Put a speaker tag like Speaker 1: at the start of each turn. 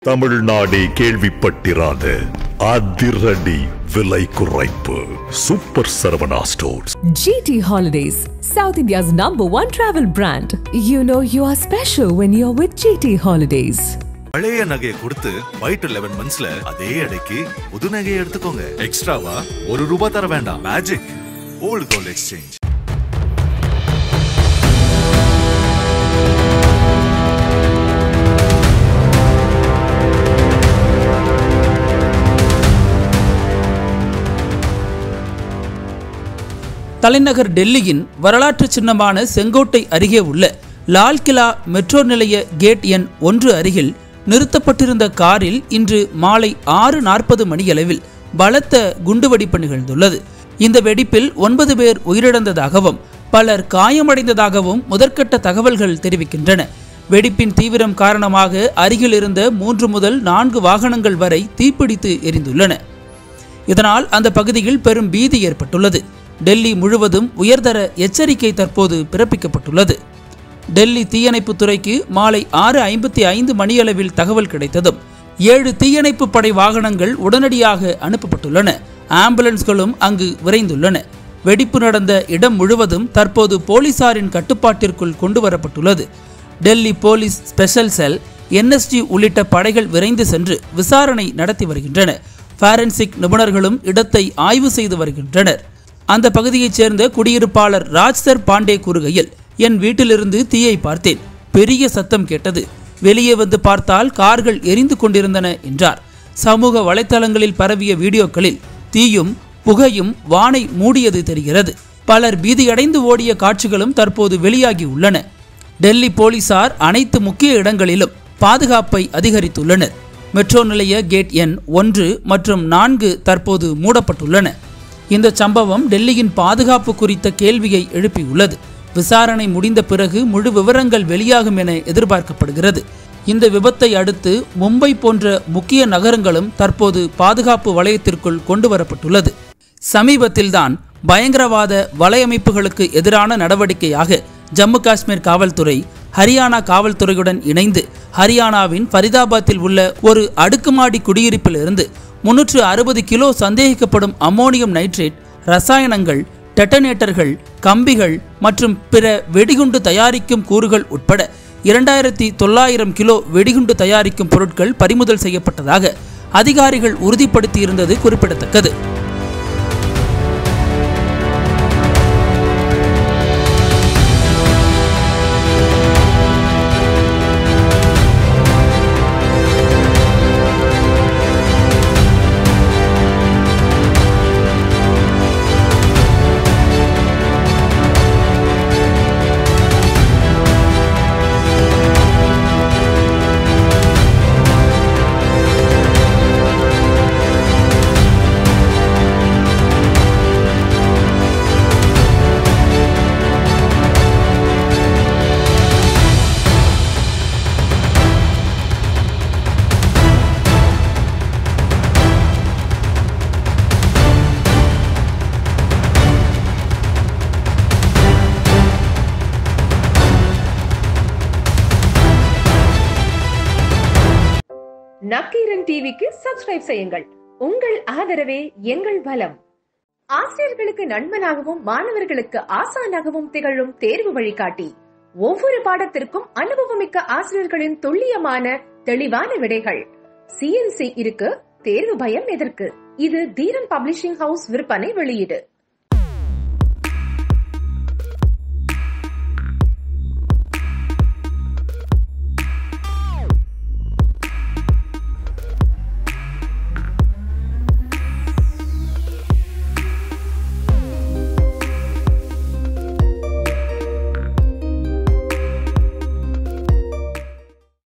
Speaker 1: தமிழ்நாடே கேள்விப்பட்டிராத அதிரடி விலை குறைப்பு super Saravana stores.
Speaker 2: GT Holidays, South India's #1 travel brand. You know you are special when you're with GT Holidays.
Speaker 3: பழைய நகையை கொடுத்து வைட் 11 monthsல அதே அடைக்கு புது நகையை எடுத்துக்கோங்க. எக்ஸ்ட்ராவா ₹1 தர வேண்டாம். Magic old gold exchange.
Speaker 4: தலைநகர் டெல்லியின் வரலாற்று சின்னமான செங்கோட்டை அருகே உள்ள லால்கிலா மெட்ரோ நிலைய கேட் எண் 1 அருகில் நிறுத்தப்பட்டிருந்த காரில் இன்று மாலை 6:40 மணியளவில் பலத்த குண்டுவெடிப்பு நிகழ்ந்துள்ளது. இந்த வெடிப்பில் 9 பேர் உயிரிழந்ததாகவும் பலர் காயமடைந்ததாகவும் முதற்கட்ட தகவல்கள் தெரிவிக்கின்றன. வெடிப்பின் தீவிரம் காரணமாக அருகில் இருந்த 3 முதல் 4 வாகனங்கள் வரை தீப்பிடித்து எரிந்துள்ளன. இதனால் அந்த பகுதியில் பெரும் பீதி ஏற்பட்டுள்ளது. டெல்லி முழுவதும் உயர்தர எச்சரிக்கை தற்போது பிறப்பிக்கப்பட்டுள்ளது. டெல்லி தீயணைப்புத் துறைக்கு மாலை 6:55 மணியளவில் தகவல் கிடைத்ததும் 7 தீயணைப்பு படை வாகனங்கள் உடனடியாக அனுப்பப்பட்டுள்ளன. ஆம்புலன்ஸ்களும் அங்கு விரைந்துள்ளன. வெடிப்பு நடந்த இடம் முழுவதும் தற்போது போலீசாரின் கட்டுப்பாட்டிற்குள் கொண்டு வரப்பட்டுள்ளது. டெல்லி போலீஸ் ஸ்பெஷல் செல், NSG உள்ளிட்ட படைகள் விரைந்து சென்று விசாரணை நடத்தி வருகின்றன. ஃபாரன்சிக் நிபுணர்களும் இடத்தை ஆய்வு செய்து வருகின்றனர். அந்த பகுதியைச் சேர்ந்த குடியிருப்பாளர் ராஜ்சர் பாண்டே கூறுகையில், என் வீட்டிலிருந்து தீயை பார்த்தேன். பெரிய சத்தம் கேட்டது. வெளியே வந்து பார்த்தால் கார்கள் எரிந்து கொண்டிருந்தன என்றார். சமூக வலைத்தளங்களில் பரவிய வீடியோக்களில் தீயும் புகையும் வானை மூடியது தெரிகிறது. பலர் பீதியடைந்து ஓடிய காட்சிகளும் தற்போது வெளியாகி உள்ளன. டெல்லி போலீசார் அனைத்து முக்கிய இடங்களிலும் பாதுகாப்பை அதிகரித்துள்ளனர். மெட்ரோ நிலைய கேட் எண் 1 மற்றும் 4 தற்போது மூடப்பட்டுள்ளன. இந்த சம்பவம் டெல்லியின் பாதுகாப்பு குறித்த கேள்வியை எழுப்பியுள்ளது. விசாரணை முடிந்த பிறகு முழு விவரங்கள் வெளியாகும் என எதிர்பார்க்கப்படுகிறது. இந்த விபத்தை அடுத்து மும்பை போன்ற முக்கிய நகரங்களும் தற்போது பாதுகாப்பு வலயத்திற்குள் கொண்டு வரப்பட்டுள்ளது. சமீபத்தில்தான் பயங்கரவாத வலையமைப்புகளுக்கு எதிரான நடவடிக்கையாக ஜம்மு காஷ்மீர் காவல்துறை ஹரியானா காவல்துறையுடன் இணைந்து ஹரியானாவின் ஃபரிதாபாத்தில் உள்ள ஒரு அடுக்குமாடி குடியிருப்பிலிருந்து 360 கிலோ சந்தேகிக்கப்படும் அம்மோனியம் நைட்ரேட், ரசாயனங்கள், டெட்டனேட்டர்கள், கம்பிகள் மற்றும் பிற வெடிகுண்டு தயாரிக்கும் கூறுகள் உட்பட 2900 கிலோ வெடிகுண்டு தயாரிக்கும் பொருட்கள் பறிமுதல் செய்யப்பட்டதாக அதிகாரிகள் உறுதிப்படுத்தியிருந்தது குறிப்பிடத்தக்கது.
Speaker 5: நக்கீரன் டிவிக்கு சப்ஸ்கிரைப் செய்யுங்கள். உங்கள் ஆதரவே எங்கள் பலம். ஆசிரியர்களுக்கு நண்பனாகவும் மாணவர்களுக்கு ஆசானாகவும் திகழும் தேர்வு வழிகாட்டி. ஒவ்வொரு பாடத்திற்கும் அனுபவமிக்க ஆசிரியர்களின் துல்லியமான தெளிவான விடைகள். CNC இருக்கு, தேர்வு பயம் எதற்கு? இது தீரன் பப்ளிஷிங் ஹவுஸ் விற்பனை வெளியீடு.